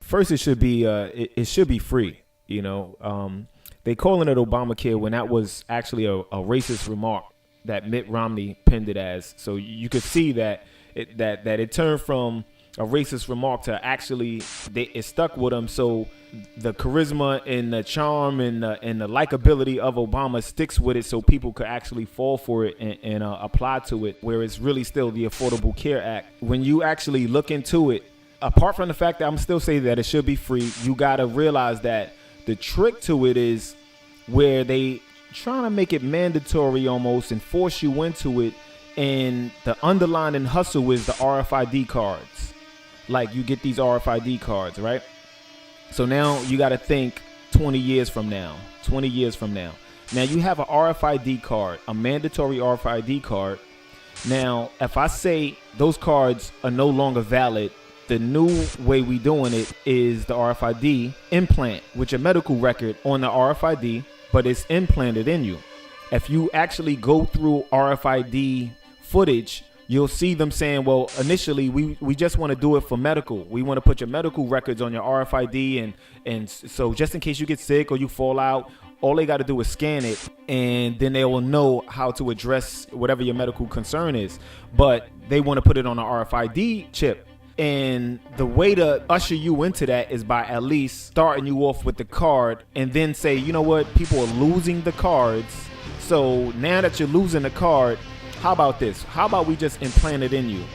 First, it should be it should be free. You know, they calling it Obamacare when that was actually a racist remark that Mitt Romney pinned it as. So you could see that it turned from a racist remark to actually it stuck with him. So the charisma and the charm and the likability of Obama sticks with it, so people could actually fall for it and apply to it, where it's really still the Affordable Care Act. When you actually look into it, apart from the fact that I'm still saying that it should be free, you got to realize that the trick to it is where they trying to make it mandatory almost and force you into it. And the underlying hustle is the RFID cards. Like, you get these RFID cards, right? So now you got to think 20 years from now. Now you have an RFID card, a mandatory RFID card. Now, if I say those cards are no longer valid, the new way we doing it is the RFID implant, which a medical record on the RFID, but it's implanted in you. If you actually go through RFID footage, you'll see them saying, well, initially we just want to do it for medical. We want to put your medical records on your RFID, and so just in case you get sick or you fall out, all they got to do is scan it, and then they will know how to address whatever your medical concern is. But they want to put it on an RFID chip. And the way to usher you into that is by at least starting you off with the card and then say, you know what, people are losing the cards. So now that you're losing the card, how about this? How about we just implant it in you?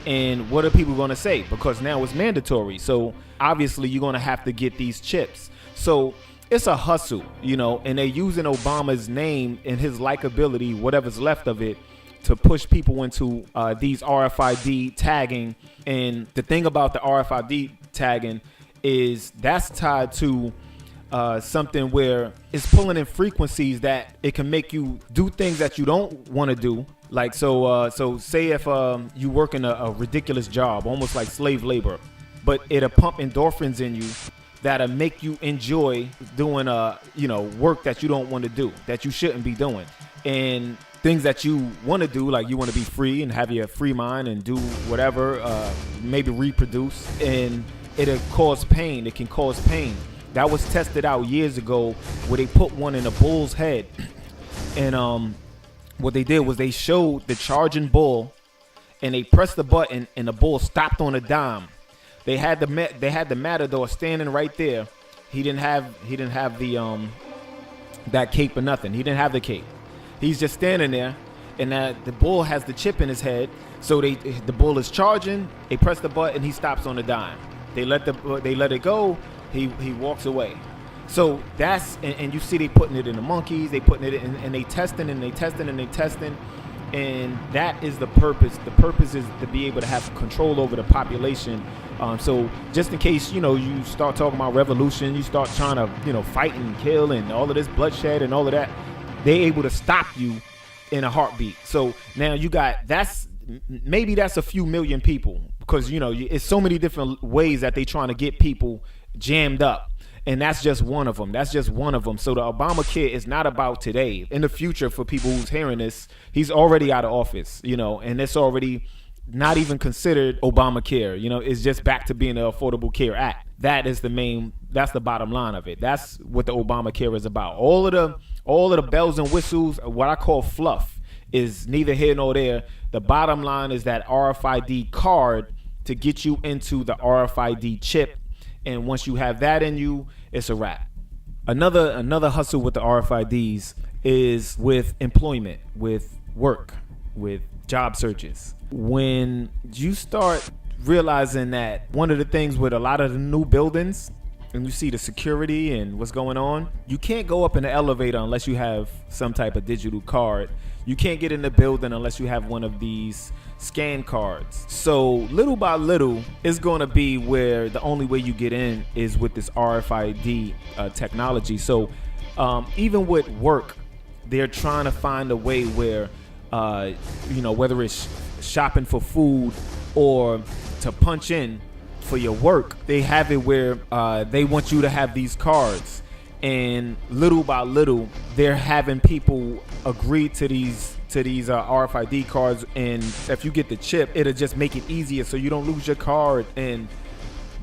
And what are people going to say? Because now it's mandatory. So obviously you're going to have to get these chips. So it's a hustle, you know, and they're using Obama's name and his likability, whatever's left of it, to push people into these RFID tagging. And the thing about the RFID tagging is that's tied to something where it's pulling in frequencies that it can make you do things that you don't want to do. Like, so say if you work in a ridiculous job, almost like slave labor, but it'll pump endorphins in you that'll make you enjoy doing work that you don't want to do, that you shouldn't be doing. And things that you want to do, like you want to be free and have your free mind and do whatever, maybe reproduce, and it'll cause pain. It can cause pain. That was tested out years ago where they put one in a bull's head. And what they did was they showed the charging bull, and they pressed the button and the bull stopped on a dime. They had the matador standing right there. He didn't have the that cape or nothing. He didn't have the cape. He's just standing there, and the bull has the chip in his head. So the bull is charging. They press the button. He stops on a dime. They let it go. He walks away. So that's and you see they putting it in the monkeys. They putting it in, and they testing and they testing and they testing, and that is the purpose. The purpose is to be able to have control over the population. So just in case you start talking about revolution, you start trying to fight and kill and all of this bloodshed and all of that. They're able to stop you in a heartbeat. So now you got that's a few million people, because it's so many different ways that they trying to get people jammed up, and that's just one of them. So the Obamacare is not about today. In the future, for people who's hearing this, he's already out of office, and it's already not even considered Obamacare. It's just back to being the Affordable Care Act. That's the bottom line of it. That's what the Obamacare is about. All of the bells and whistles, what I call fluff, is neither here nor there. The bottom line is that RFID card to get you into the RFID chip. And once you have that in you, it's a wrap. Another hustle with the RFIDs is with employment, with work, with job searches. When you start realizing that one of the things with a lot of the new buildings, and you see the security and what's going on, you can't go up in the elevator unless you have some type of digital card. You can't get in the building unless you have one of these scan cards. So little by little, it's going to be where the only way you get in is with this RFID technology. So even with work, they're trying to find a way where, whether it's shopping for food or to punch in for your work, they have it where they want you to have these cards, and little by little they're having people agree to these RFID cards, and if you get the chip, it'll just make it easier so you don't lose your card. And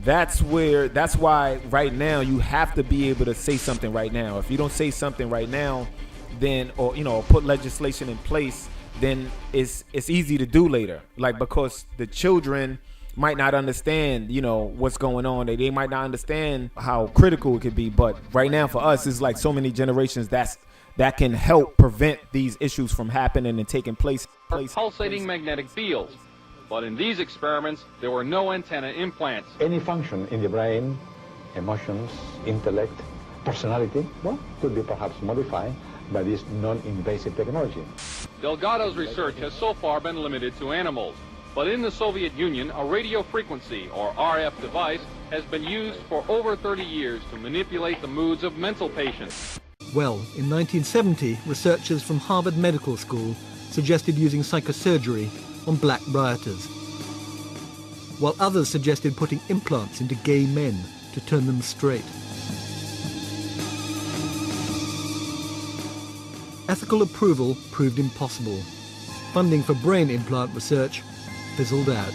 That's why right now you have to be able to say something right now. If you don't say something right now, then, or put legislation in place, then it's easy to do later. Like, because the children might not understand, what's going on. They might not understand how critical it could be. But right now for us, it's like so many generations that can help prevent these issues from happening and taking place. Pulsating magnetic fields. But in these experiments, there were no antenna implants. Any function in the brain, emotions, intellect, personality, could be perhaps modified by this non-invasive technology. Delgado's research has so far been limited to animals. But in the Soviet Union, a radio frequency, or RF device, has been used for over 30 years to manipulate the moods of mental patients. Well, in 1970, researchers from Harvard Medical School suggested using psychosurgery on black rioters, while others suggested putting implants into gay men to turn them straight. Ethical approval proved impossible. Funding for brain implant research fizzled out.